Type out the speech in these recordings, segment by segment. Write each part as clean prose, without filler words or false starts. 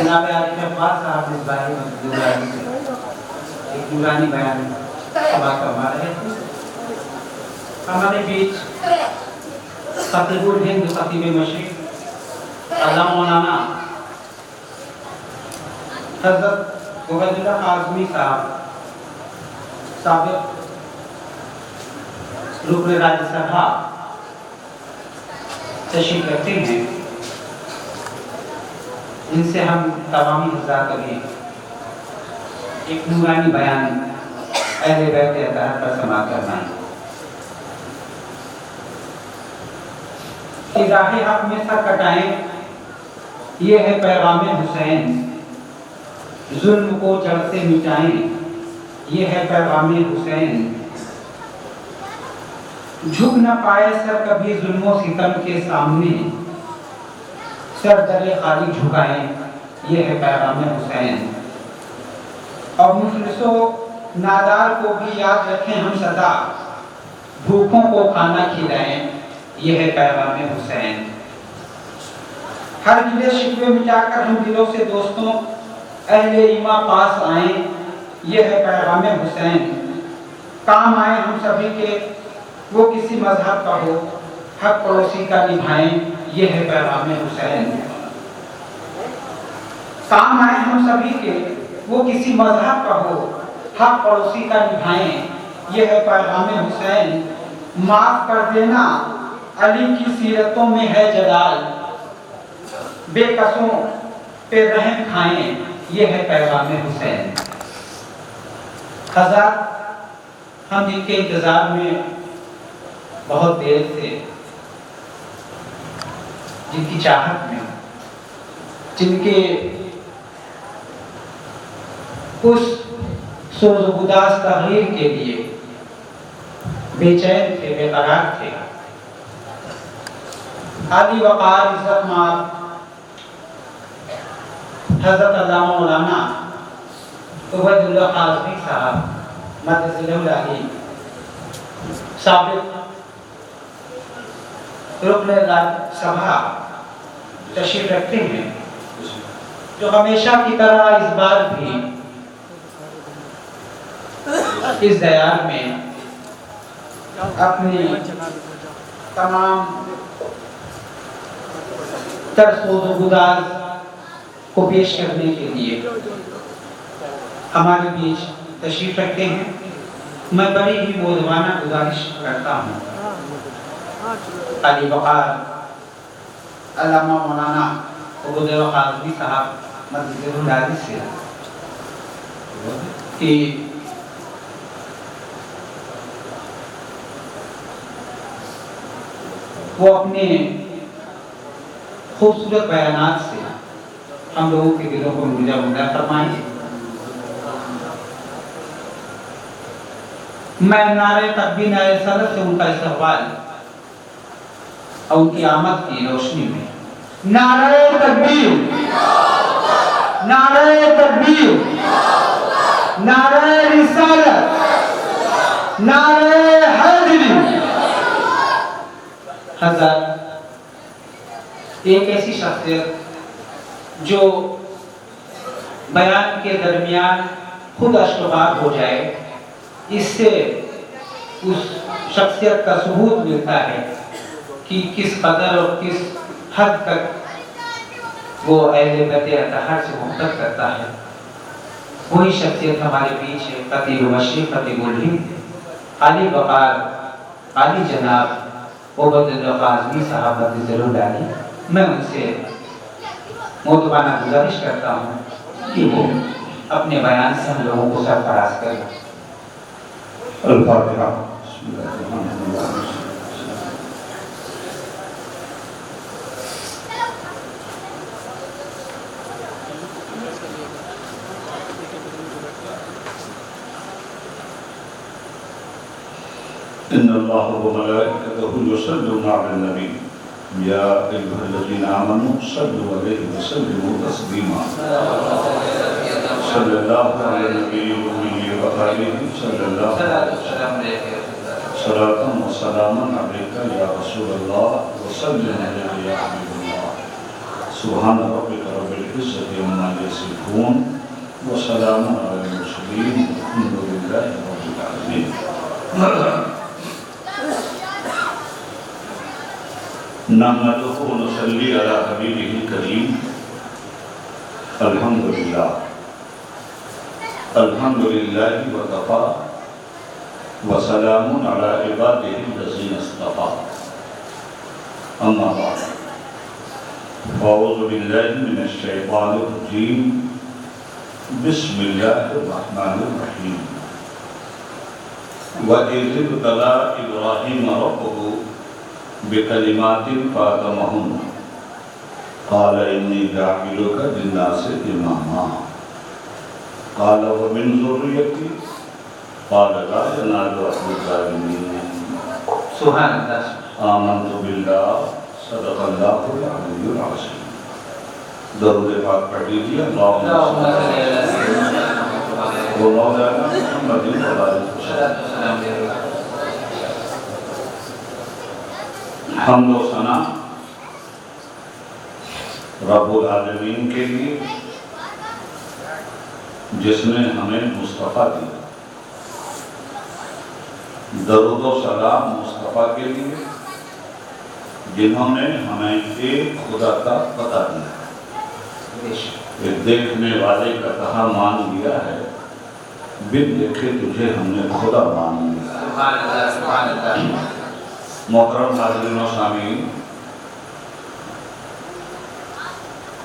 جناب عارف عباس صاحب مصباحی مسجد العلی سے ایک نورانی بیان سبا کروا رہے تھے. ہمارے بیچ خطیب الہند خطیب مشرق علامہ مولانا حضرت عبید اللہ اعظمی صاحب سابق رکن راجیہ سبھا تشریف رکھتے ہیں. ان سے ہم تمامی حضرات ابھی ایک نورانی بیان اہل بیت اطہار پر سماعت کرنا ہے. کہ راہ حق میں سر کٹائیں یہ ہے پیغام حسین، ظلم کو جڑ سے مٹائیں یہ ہے پیغام حسین. جھک نہ پائے سر کبھی ظلم و ستم کے سامنے، سر در خالی جھکائیں یہ ہے پیغام حسین. اور مفلس و نادار کو بھی یاد رکھیں ہم سدا، بھوکوں کو کھانا کھلائیں یہ ہے پیغام حسین. ہر گلے شکوے مٹا کر ہم دلوں سے دوستوں اہل ایمان پاس آئیں یہ ہے پیغام حسین. کام آئے ہم سبھی کے وہ کسی مذہب کا ہو، حق پڑوسی کا نبھائیں یہ ہے پیغام حسین. کام آئے ہم سبھی کے وہ کسی مذہب کا ہو، حق پڑوسی کا نبھائیں یہ ہے پیغام حسین. معاف کر دینا علی کی سیرتوں میں ہے جلال، بے قصوں پہ رحم کھائیں یہ ہے پیغام حسین. حضرات ہم ان کے انتظار میں بہت دیر سے، جن کی چاہت میں، جن کے اس سوز و گداز تغییر کے لیے بے چین تھے، بے قرار تھے. عالی وقار عزت مآب حضرت علامہ مولانا عبید اللہ اعظمی صاحب مدثر العلی سابق رکن راجیہ سبھا تشریف رکھتے ہیں، جو ہمیشہ کی طرح اس بار بھی اس دیار میں اپنی تمام سوز و گداز کو پیش کرنے کے لیے ہمارے بیچ تشریف رکھتے ہیں. میں بڑی ہی مؤدبانہ گزارش کرتا ہوں علی وقار علامہ مولانا عبید اللہ اعظمی صاحب مدثر العلی سے کہ وہ اپنے خوبصورت بیانات سے ہم لوگوں کے دلوں کو مرجا منڈا فرمائیں. میں نعرہ تکبیر نعرہ رسالت سے ان کا استقبال اور ان کی آمد کی روشنی میں نعرہ تکبیر، نعرہ تکبیر، نعرہ رسالت، نعرہ حیدری. حضرت ایک ایسی شخصیت جو بیان کے درمیان خود اشتباہ ہو جائے، اس سے اس شخصیت کا ثبوت ملتا ہے کہ کس قدر اور کس حد تک وہ اہل بیت اطہار سے محبت کرتا ہے. وہی شخصیت ہمارے بیچ ہے، خطیب مشرق خطیب الہند عالی وقار عالی جناب عبید اللہ اعظمی صاحب مدثر العلی. میں ان سے مؤدبانہ گزارش کرتا ہوں کہ وہ اپنے بیان سے ہم لوگوں کو سرفراز کریں. الفاتحہ. ان اللہ وملائکتہ یصلون علی النبی یا ایھا الذین آمنوا صلوا علیہ وسلموا تسلیما. صلی اللہ علی النبی وآلہ صلی اللہ علیہ وسلم. صلاۃ و سلام علیک یا رسول اللہ وسلم علیہ یا حبیب اللہ. سبحان ربک رب العزة عما یصفون وسلام علی المرسلین والحمد للہ رب العالمین. نحمدہ ونصلی علی حبیبہ الکریم. الحمدللہ الحمدللہ وکفی وسلام علی عبادہ الذین اصطفی. اما بعد اعوذ باللہ من الشیطان الرجیم. بسم اللہ الرحمن الرحیم. وَإِذِ ابْتَلَىٰ إِبْرَاهِيمَ رَبُّهُ بِكَلِمَاتٍ فَأَتَمَّهُنَّ قَالَ إِنِّي جَاعِلُكَ لِلنَّاسِ إِمَامًا قَالَ وَمِنْ ذُرِّيَّتِي قَالَ لَا يَنَالُ عَهْدِ الظَّالِمِينَ. سبحان اللہ. آمنت باللہ صدق اللہ العلی العظیم. درود پاک پڑھ لیجیے. اللہم صلی مولانا محمد حمد و ثنا رب العالمین کے لیے جس نے ہمیں مصطفیٰ دیا. درود و سلام مصطفیٰ کے لیے جنہوں نے ہمیں ایک خدا کا پتہ دیا. ایک دیکھنے والے کا کہا مان لیا ہے، بن دیکھے تجھے ہم نے خدا مان لیا. سبحان اللہ سبحان اللہ. محترم حاضرین و سامعین،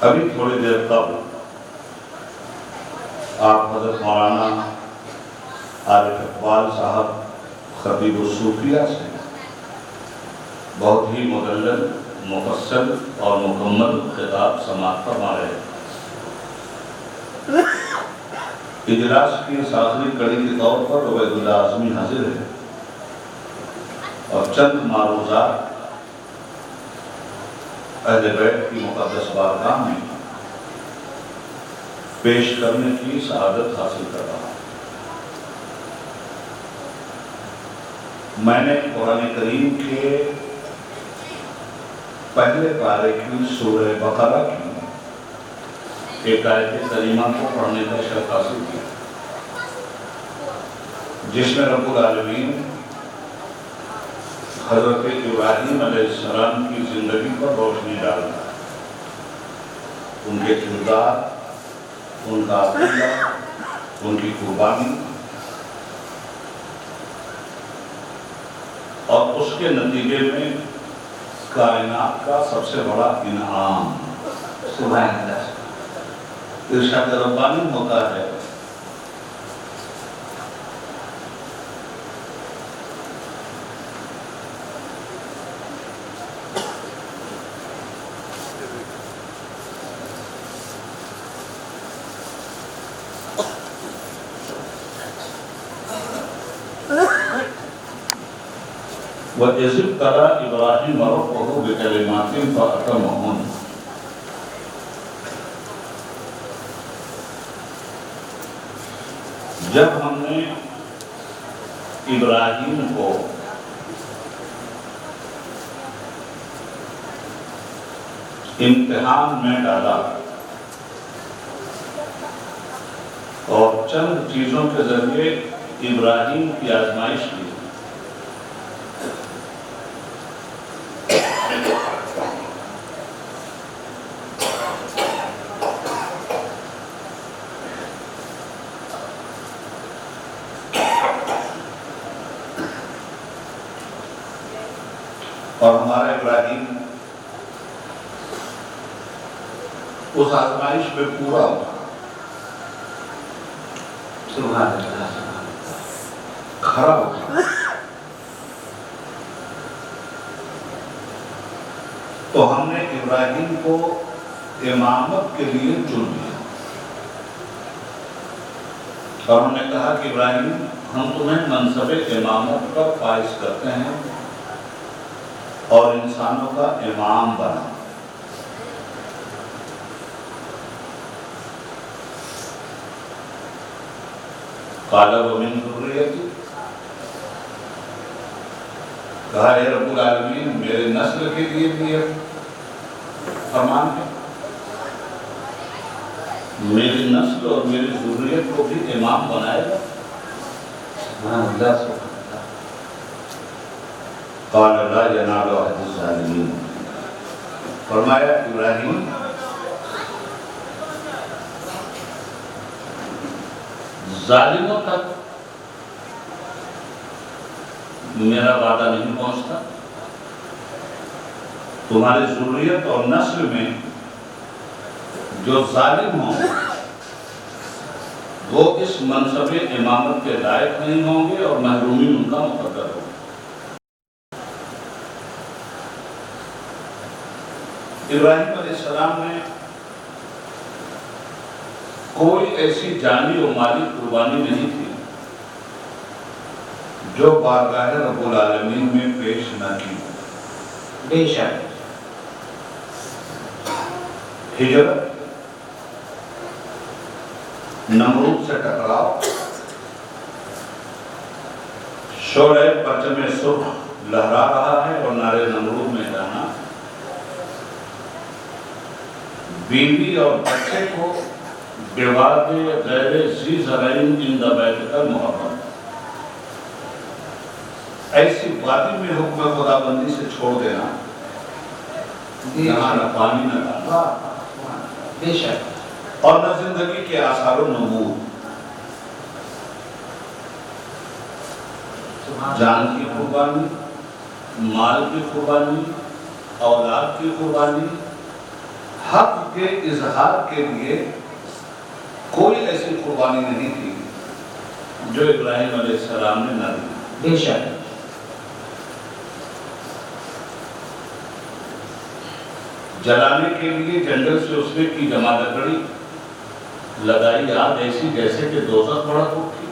ابھی تھوڑی دیر قبل آپ حضرت مولانا عارف اقبال صاحب خطیب الصوفیہ سے بہت ہی مدلل، مفصل اور مکمل خطاب سماعت فرما رہے ہیں. اجلاس کی اس آخری کڑی کے طور پر عبید اللہ اعظمی حاضر ہے اور چند معروضات اہل بیت کی مقدس بارگاہ میں پیش کرنے کی سعادت حاصل کر رہا ہوں. میں نے قرآن کریم کے پہلے پارے کی سورہ بقرہ کی ایک آیت کریمہ کو پڑھنے کا شرف حاصل کیا، جس میں رب العالمین حضرت ابراہیم علیہ السلام کی زندگی پر روشنی ڈالتا ہے. ان کے کردار، ان کا عقیدہ، ان کی قربانی اور اس کے نتیجے میں کائنات کا سب سے بڑا انعام. سبحان اللہ. ارشاد ربانی ہوتا ہے وَإِذِ ابْتَلَىٰ إِبْرَاهِيمَ رَبُّهُ بِكَلِمَاتٍ فَأَتَمَّهُنَّ. جب ہم نے ابراہیم کو امتحان میں ڈالا اور چند چیزوں کے ذریعے ابراہیم کی آزمائش کی، اور ہمارا ابراہیم اس آزمائش پہ پورا ہوا. سبحان اللہ. کھڑا ہوا. تو ہم نے ابراہیم کو امامت کے لیے چن لیا اور ہم نے کہا کہ ابراہیم ہم تمہیں منصب امامت پر فائز کرتے ہیں اور انسانوں کا امام بنا. قال ومن ذریتی، کہا اے رب العالمین میرے نسل کے لیے بھی فرمان ہے. میری نسل اور میری ذریت کو بھی امام بنائے گا. سبحان اللہ سبحان اللہ. قال لا ینال عہد الظالمین. فرمایا ابراہیم ظالموں تک میرا وعدہ نہیں پہنچتا. تمہاری ذریت اور نسل میں جو ظالم ہوں وہ اس منصب امامت کے لائق نہیں ہوں گے اور محرومی ان کا مقدر ہوگا. ابراہیم علیہ السلام نے کوئی ایسی جانی و مالی قربانی نہیں تھی جو بارگاہ رب العالمین میں پیش نہ کی. بے شک. ہجرت، نمرود سے ٹکراؤ، شعلہ پرچم سرخ لہرا رہا ہے اور نعرے نمرود میں جانا، بیوی اور بچے کو بیواد غیر ذی زرعین عند بیتک المحرم، ایسی وادی میں حکم خدا بندی سے چھوڑ دینا جہاں نہ پانی نہ دانا بے شک. اور نہ زندگی کے آثار و نمود. جان کی قربانی، مال کی قربانی، اولاد کی قربانی، حق کے اظہار کے لیے کوئی ایسی قربانی نہیں تھی جو ابراہیم علیہ السلام نے نہ دی. بے شک. جلانے کے لیے جنگل سے اس نے کی جمع لکڑی لگائی آگ ایسی جیسے کہ دوزخ بڑا اٹھی،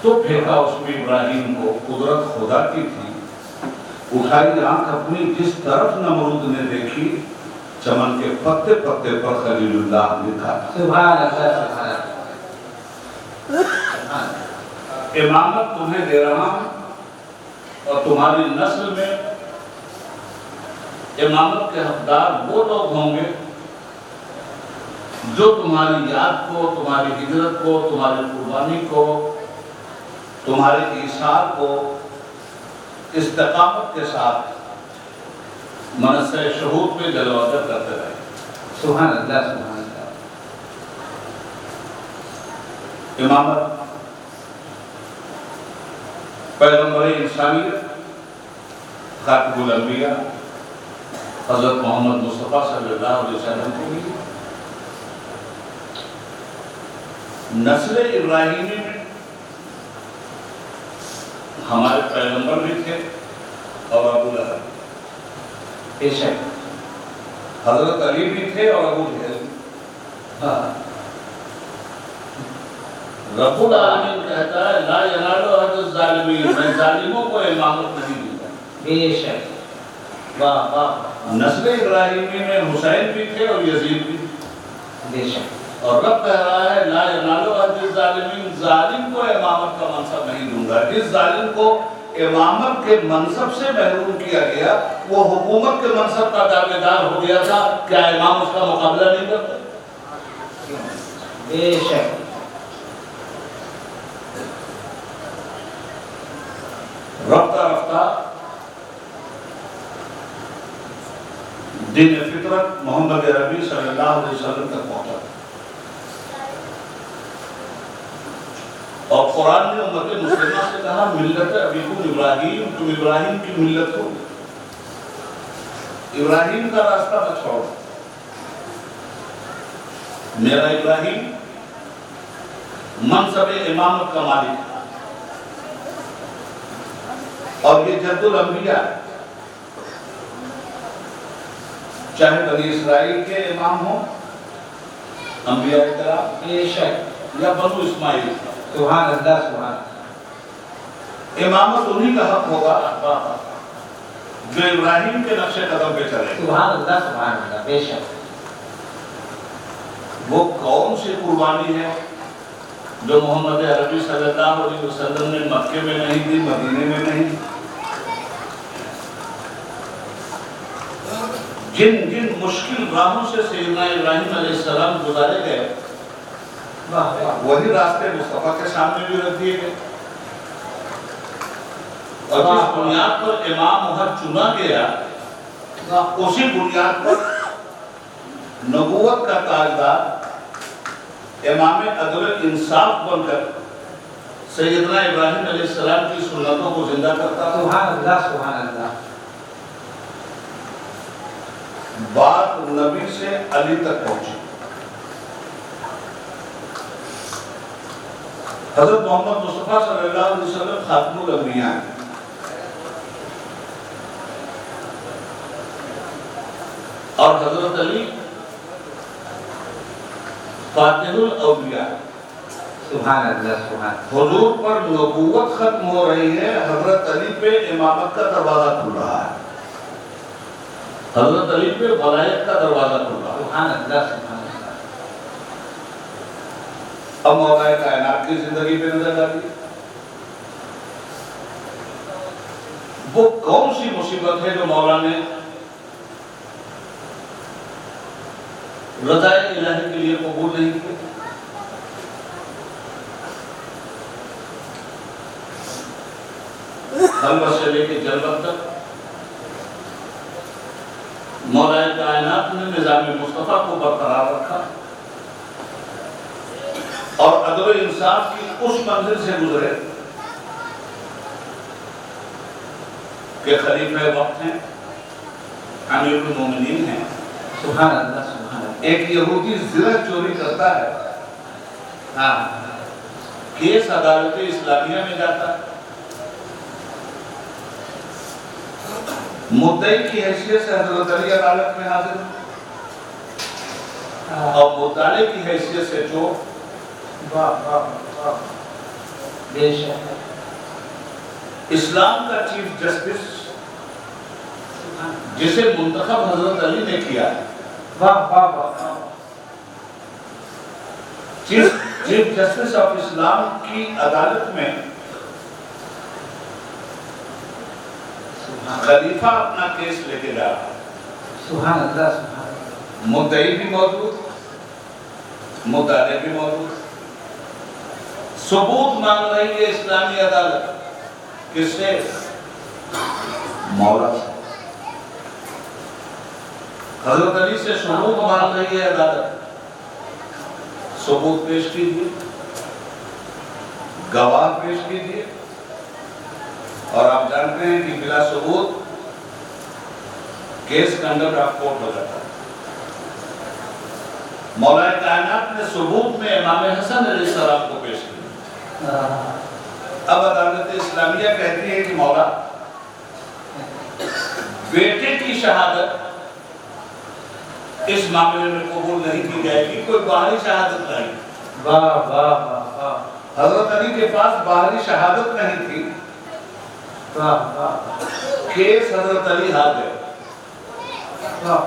تو پھینکا اس میں ابراہیم کو. قدرت خدا کی تھی. اٹھائی آنکھ اپنی، جس طرف نمرود نے دیکھی چمن کے پتے پتے پر خلیل اللہ لکھا. سبحان اللہ سبحان اللہ. امامت تمہیں دے رہا ہوں اور تمہاری نسل میں امامت کے حقدار وہ لوگ ہوں گے جو تمہاری یاد کو، تمہاری ہجرت کو، تمہاری قربانی کو، تمہارے ایثار کو استقامت کے ساتھ منصہ شہود پہ جلوگر کرتے رہے. سبحان اللہ سبحان اللہ. امامت پیغمبر انسانیت، خاتم الانبیاء حضرت محمد مصطفیٰ صلی اللہ علیہ وسلم کے لیے نسل ابراہیمی میں ہمارے پیغمبر بھی تھے اور ابو لہب، بے شک. حضرت علی بھی تھے اور ابو جہل. رب العالمین کہتا ہے لا ینال عہد الظالمین، میں ظالموں کو امامت نہیں دوں گا. بے شک. واہ واہ. نسل ابراہیمی میں حسین بھی تھے اور یزید بھی تھے. بے شک. اور رب کہہ رہا ہے لا ینال عہد الظالمین، ظالم کو امامت کا منصب نہیں دوں گا. جس ظالم کو امامت کے منصب سے محروم کیا گیا وہ حکومت کے منصب کا دعویدار ہو گیا تھا، کیا امام اس کا مقابلہ نہیں کرتا؟ بے شک. رفتہ رفتہ دین فطرت محمد عربی صلی اللہ علیہ وسلم تک پہنچا اور قرآن نے امت مسلمہ سے کہا ملت ابیکم ابراہیم، تم ابراہیم کی ملت ہو، ابراہیم کا راستہ نہ چھوڑو. میرا ابراہیم منصب امامت کا مالک ہے اور یہ جد الانبیاء ہے. چاہے بنی اسرائیل کے امام ہوں، انبیاء کرام، بے شک. یا بنو اسماعیل، سبحان اللہ سبحان. امامت انہی کا حق ہوگا جو ابراہیم کے نقش قدم پہ چلے. سبحان اللہ سبحان اللہ. بے شک. وہ کون سی قربانی ہے جو محمد عربی صلی اللہ علیہ وسلم نے مکے میں نہیں دی، مدینے میں نہیں دی؟ جن جن مشکل راہوں سے سیدنا ابراہیم علیہ السلام گزارے گئے وہی راستے مصطفیٰ کے سامنے بھی رکھ دیے گئے، اور جس بنیاد پر امام محمد چنا گیا اسی بنیاد پر نبوت کا تاجدار امام عدل انصاف بن کر سیدنا ابراہیم علیہ السلام کی سنتوں کو زندہ کرتا ہے۔ سبحان اللہ سبحان اللہ۔ بات نبی سے علی تک پہنچی۔ حضرت محمد مصطفیٰ صلی اللہ علیہ وسلم خاتم الانبیاء ہیں، اور حضرت علی فاتح الاولیاء۔ سبحان اللہ سبحان اللہ۔ حضور پر نبوت ختم ہو رہی ہے، حضرت علی پہ امامت کا دروازہ کھل رہا ہے، حضرت علی پہ ولایت کا دروازہ کھل رہا ہے۔ سبحان اللہ سبحان اللہ۔ اب مولا کائنات کی زندگی پہ نظر ڈالیے، وہ کون سی مصیبت ہے جو مولا نے رضا الہی کے لیے قبول نہیں کی؟ خلوت سے لے کے جلوت تک مولا کائنات نے نظام مصطفیٰ کو برقرار رکھا اور عدل و انصاف کی اس منزل سے گزرے کہ خلیفہ وقت ہیں، امیر المومنین ہیں۔ سبحان اللہ سبحان اللہ۔ ایک یہودی زرہ چوری کرتا ہے، کیس عدالت اسلامیہ میں جاتا ہے، مدعی کی حیثیت سے حضرت علی عدالت میں حاضر اور مدعی کی حیثیت سے چور۔ بے شک۔ اسلام کا چیف جسٹس جسے منتخب حضرت علی نے کیا ہے، واہ واہ واہ۔ چیف جسٹس آف اسلام کی عدالت میں خلیفہ اپنا کیس لے کے جا رہا ہے، سبحان اللہ سبحان اللہ۔ مدعی بھی موجود، مدعی بھی موجود، ثبوت مانگ رہی ہے اسلامی عدالت، کس سے؟ مولا سے۔ حضرت علی سے ثبوت مانگ رہی ہے عدالت، ثبوت پیش کیجیے، گواہ پیش کیجیے، اور آپ جانتے ہیں کہ بلا ثبوت کیس کنڈکٹ آف کورٹ ہو جاتا ہے۔ مولا کائنات نے ثبوت میں امام حسن علیہ السلام کو پیش کیا۔ اب عدالت اسلامیہ کہتی ہے کہ مولا بیٹے کی شہادت اس معاملے میں قبول نہیں کی جائے گی، کوئی باہری شہادت نہیں۔ واہ واہ واہ واہ۔ حضرت علی کے پاس باہری شہادت نہیں تھی، واہ واہ کیس حضرت علی حاضر۔ واہ۔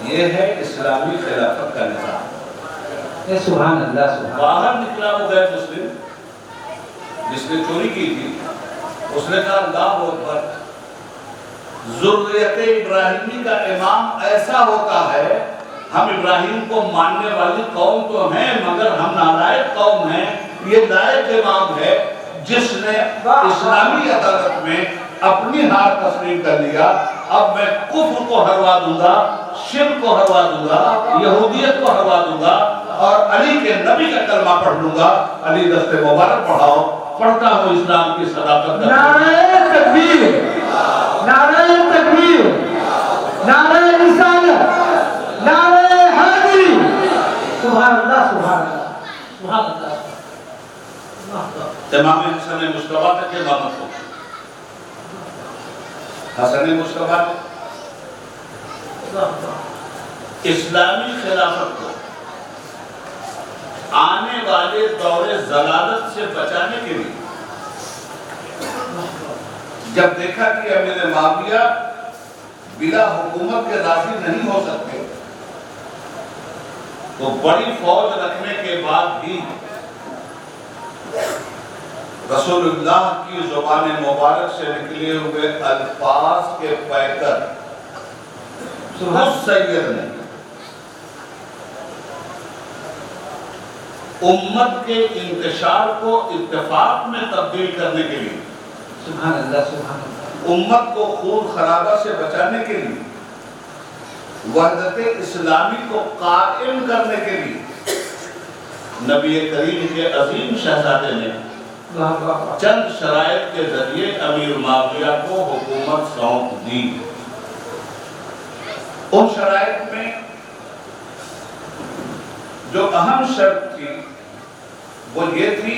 یہ ہے اسلامی خلافت کا نظام۔ اے سبحان اللہ سبحان اللہ۔ باہر نکلا وہ غیر مسلم جس نے چوری کی تھی، اس نے کہا اللہ اکبر، ذریت ابراہیمی کا امام ایسا ہوتا ہے، ہم ابراہیم کو ماننے والی قوم تو ہیں مگر ہم نالائق قوم ہیں، یہ لائق امام ہے جس نے اسلامی عدالت میں اپنی ہار تسلیم کر لیا۔ اب میں کفر کو ہروا دوں گا، شرک کو ہروا دوں گا، یہودیت کو ہروا دوں گا، اور علی کے نبی کا کلمہ پڑھ لوں گا۔ علی دست مبارک پڑھاؤ، پڑھتا ہوں اسلام کی صداقت کا۔ نعرہ تکبیر، نعرہ تکبیر، نعرہ رسالت، نعرہ حیدری۔ سبحان اللہ سبحان اللہ سبحان اللہ۔ امام حسن مصطفیٰ تک امامت ہو، حسن مصطفیٰ نے اسلامی خلافت کو آنے والے دور ضلالت سے بچانے کے لیے جب دیکھا کہ امیر معاویہ بلا حکومت کے راضی نہیں ہو سکتے، تو بڑی فوج رکھنے کے بعد بھی رسول اللہ کی زبان مبارک سے نکلے ہوئے الفاظ کے پیکر اس سید نے امت کے انتشار کو اتفاق میں تبدیل کرنے کے لیے، سبحان اللہ سبحان اللہ، امت کو خون خرابہ سے بچانے کے لیے، وحدت اسلامی کو قائم کرنے کے لیے نبی کریم کے عظیم شہزادے نے چند شرائط کے ذریعے امیر معاویہ کو حکومت سونپ دی۔ ان شرائط میں جو اہم شرط تھی وہ یہ تھی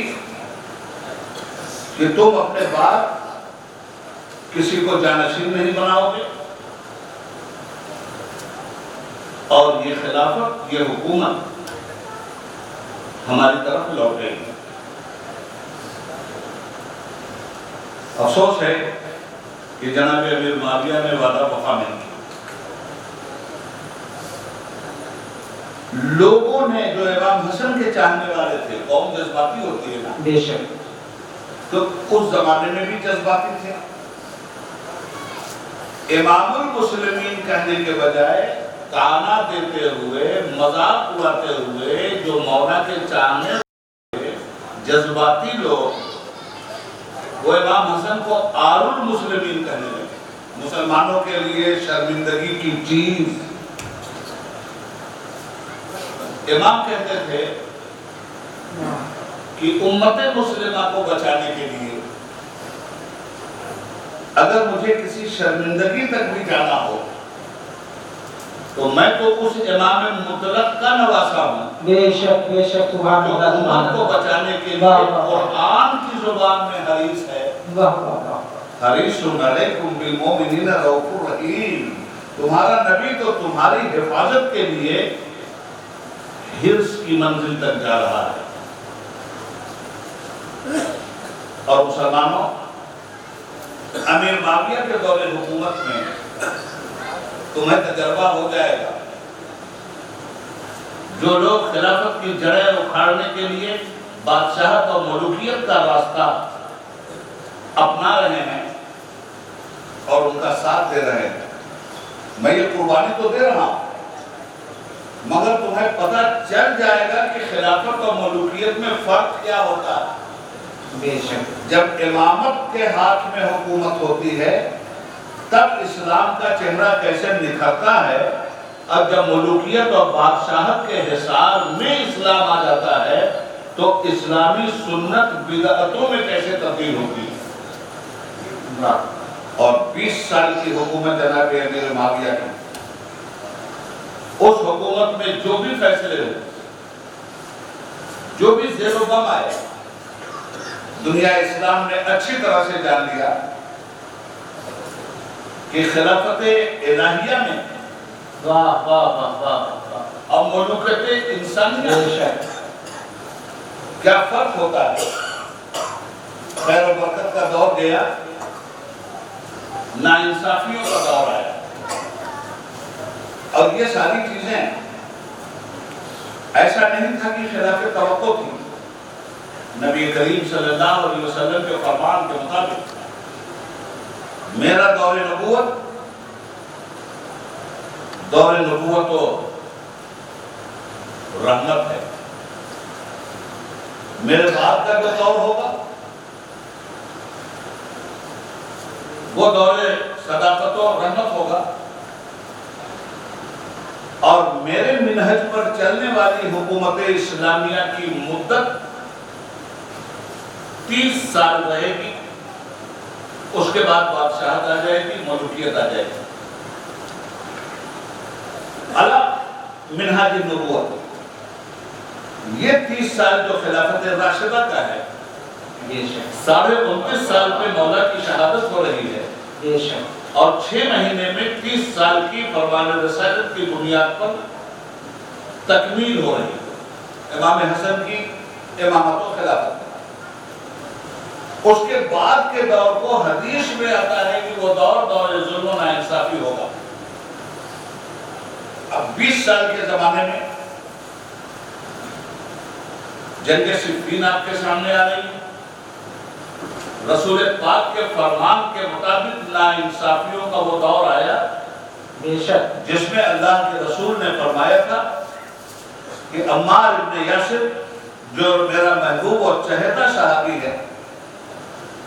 کہ تم اپنے بعد کسی کو جانشین نہیں بناؤ گے، اور یہ خلافت، یہ حکومت ہماری طرف لوٹے گی۔ افسوس ہے کہ جناب امیر معاویہ نے وعدہ وفا نہیں کیا۔ لوگوں نے جو امام حسن کے چاہنے والے تھے، قوم جذباتی ہوتی ہے نا، بے شک، تو اس زمانے میں بھی جذباتی تھے۔ امام المسلمین کہنے کے بجائے تانا دیتے ہوئے، مذاق اڑاتے ہوئے جو مولا کے چاہنے والے جذباتی لوگ، وہ امام حسن کو آر المسلمین کہنے لگے، مسلمانوں کے لیے شرمندگی کی چیز۔ امام کہتے تھے کہ امت مسلمہ کو بچانے کے لیے اگر مجھے کسی شرمندگی تک بھی جانا ہو تو میں تو اس امام مطلق کا نواسا ہوں بے شک بے شک، سبحان جو اللہ سبحان امت کو اللہ، بچانے کے لیے قرآن کی زبان میں حریص ہے۔ واہ واہ واہ، حریص علیکم بالمؤمنین رؤوف الرحیم، تمہارا نبی تو تمہاری حفاظت کے لیے حرص کی منزل تک جا رہا ہے۔ اور مسلمانوں، امیر معاویہ کے دور حکومت میں تمہیں تجربہ ہو جائے گا، جو لوگ خلافت کی جڑیں اکھاڑنے کے لیے بادشاہت اور ملوکیت کا راستہ اپنا رہے ہیں اور ان کا ساتھ دے رہے ہیں، میں یہ قربانی تو دے رہا ہوں، مگر تمہیں پتہ چل جائے گا کہ خلافت اور ملوکیت میں فرق کیا ہوتا ہے۔ بے شک، جب امامت کے ہاتھ میں حکومت ہوتی ہے تب اسلام کا چہرہ کیسے نکھرتا ہے، اب جب ملوکیت اور بادشاہت کے حصار میں اسلام آ جاتا ہے تو اسلامی سنت بدعتوں میں کیسے تبدیل ہوتی ہے۔ اور 20 سال کی حکومت جناب امیر معاویہ کی، اس حکومت میں جو بھی فیصلے ہوئے، جو بھی زیر و بم آئے، دنیا اسلام نے اچھی طرح سے جان لیا کہ خلافت الہیہ میں واہ واہ واہ واہ، اور ملوکیت انسانیہ بے میں شک، کیا فرق ہوتا ہے۔ خیر و برکت کا دور گیا، ناانصافیوں کا دور آیا، اور یہ ساری چیزیں ایسا نہیں تھا کہ خلاف توقع تھی۔ نبی کریم صلی اللہ علیہ وسلم کے فرمان کے مطابق میرا دور نبوت تو رحمت ہے، میرے بعد کا جو دور ہوگا وہ دور صداقت و رحمت ہوگا، اور میرے منہج پر چلنے والی حکومت اسلامیہ کی مدت 30 سال رہے گی، اس کے بعد بادشاہت آ جائے گی، ملوکیت آ جائے گی۔ الگ منہاج النبوت، یہ 30 سال جو خلافت راشدہ کا ہے، بے شک، 29.5 سال پہ مولا کی شہادت ہو رہی ہے، بے شک، اور 6 مہینے میں 30 سال کی فرمان رسالت کی بنیاد پر تکمیل ہو رہی ہے امام حسن کی امامت و خلافت۔ اس کے بعد کے دور کو حدیث میں آتا ہے کہ وہ دور ظلم و ناانصافی ہوگا۔ اب 20 سال کے زمانے میں جنگ صفین آپ کے سامنے آ رہی ہے، رسول پاک کے فرمان کے مطابق ناانصافیوں کا وہ دور آیا بے شک جس میں اللہ کے رسول نے فرمایا تھا کہ عمار ابن یاسر جو میرا محبوب اور چہیتا صحابی ہے،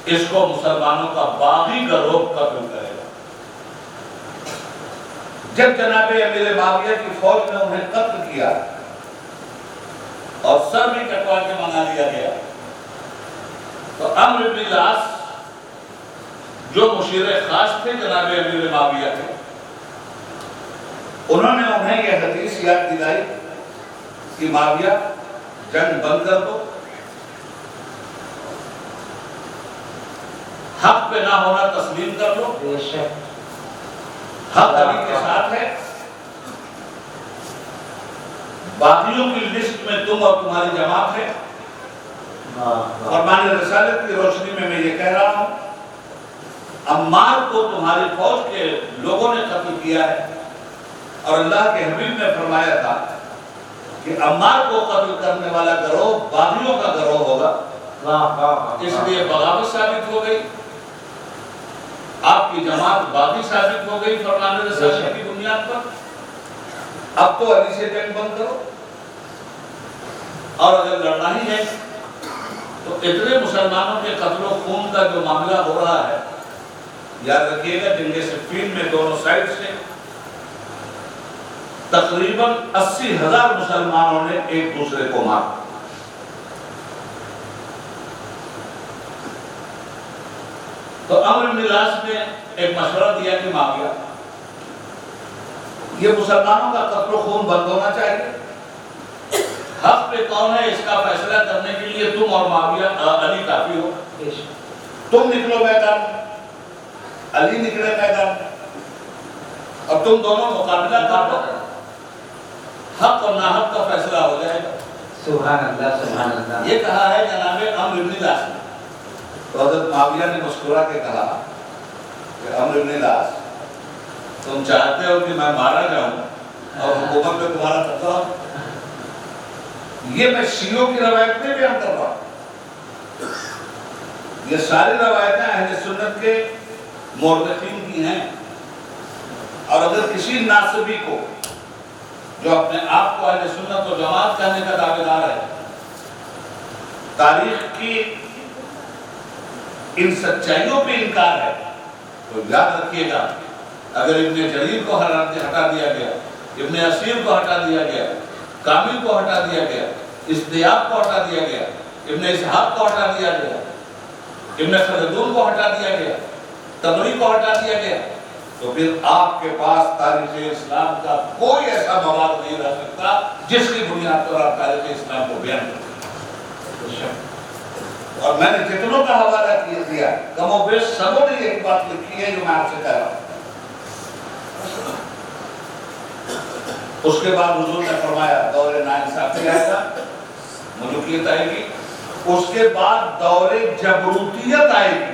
اس کو مسلمانوں کا باغی گروہ قتل کرے گا۔ جب جناب امیر معاویہ کی فوج نے انہیں قتل کیا اور سر بھی کٹوا کے منگا لیا گیا، تو عمرو بن العاص جو مشیر خاص تھے جناب امیر معاویہ کے، انہوں نے انہیں یہ حدیث یاد دلائی کہ معاویہ جنگ بند کر دو، حق پہ نہ ہونا تسلیم کر لو، بے شک حق علی کے ساتھ ہے، باغیوں کی لسٹ میں تم اور تمہاری جماعت ہے۔ فرمان رسالت کی روشنی میں یہ کہہ رہا ہوں، عمار کو تمہاری فوج کے لوگوں نے قتل کیا ہے، اور اللہ کے حبیب نے فرمایا تھا کہ عمار کو قتل کرنے والا گروہ باغیوں کا گروہ ہوگا، اس لیے بغاوت ثابت ہو گئی، آپ کی جماعت باغی ثابت ہو گئی فرمان رسالت کی بنیاد پر۔ اب تو علی سے جنگ بند کرو، اور اگر لڑنا ہی ہے تو اتنے مسلمانوں کے قتل و خون کا جو معاملہ ہو رہا ہے، یاد رکھیے گا جنگ صفین میں دونوں سائڈ سے تقریباً 80,000 مسلمانوں نے ایک دوسرے کو مارا۔ تو عمرو بن العاص نے ایک مشورہ دیا کہ معاویہ، یہ مسلمانوں کا قتل و خون بند ہونا چاہیے، حق پہ کون ہے اس کا فیصلہ کرنے کے لیے تم اور معاویہ علی کافی ہو، تم نکلو میدان، علی نکلے میدان، اور تم دونوں مقابلہ کر لو، حق اور ناحق کا فیصلہ ہو جائے گا۔ سبحان اللہ سبحان اللہ۔ یہ کہا ہے جناب عمرو بن العاص نے۔ تو حضرت معاویہ نے مسکرا کے کہا کہ عمرو بن العاص، تم چاہتے ہو کہ میں مارا جاؤں اور حکومت پہ تمہارا قبضہ ہو؟ یہ میں شیعوں کی روایت میں بیان کر رہا ہوں، یہ ساری روایتیں اہل سنت کے مورخین کی ہیں، اور اگر کسی ناصبی کو جو اپنے آپ کو اہل سنت و جماعت کہنے کا دعوے دار ہے، تاریخ کی ان سچائیوں پہ انکار ہے، تو یاد رکھیے گا اگر ابن جریر کو ہٹا دیا گیا، ابن اسیر کو ہٹا دیا گیا، کامل کو ہٹا دیا گیا، استیاب کو ہٹا دیا گیا، ابن اسحاق کو ہٹا دیا گیا، ابن خلدون کو ہٹا دیا گیا، تبری کو ہٹا دیا گیا، تو پھر آپ کے پاس تاریخ اسلام کا کوئی ایسا مواد نہیں رہ سکتا جس کی بنیاد پر آپ تاریخ اسلام کو بیان کریں۔ اور میں نے جتنوں کا حوالہ دیا کم و بیش سبوں نے ایک بات لکھی ہے جو میں آپ سے کہہ رہا ہوں۔ اس کے بعد حضور نے فرمایا دور ناانصافی آئے گا، ملوکیت آئے گی، اس کے بعد دور جبروتیت آئے گا۔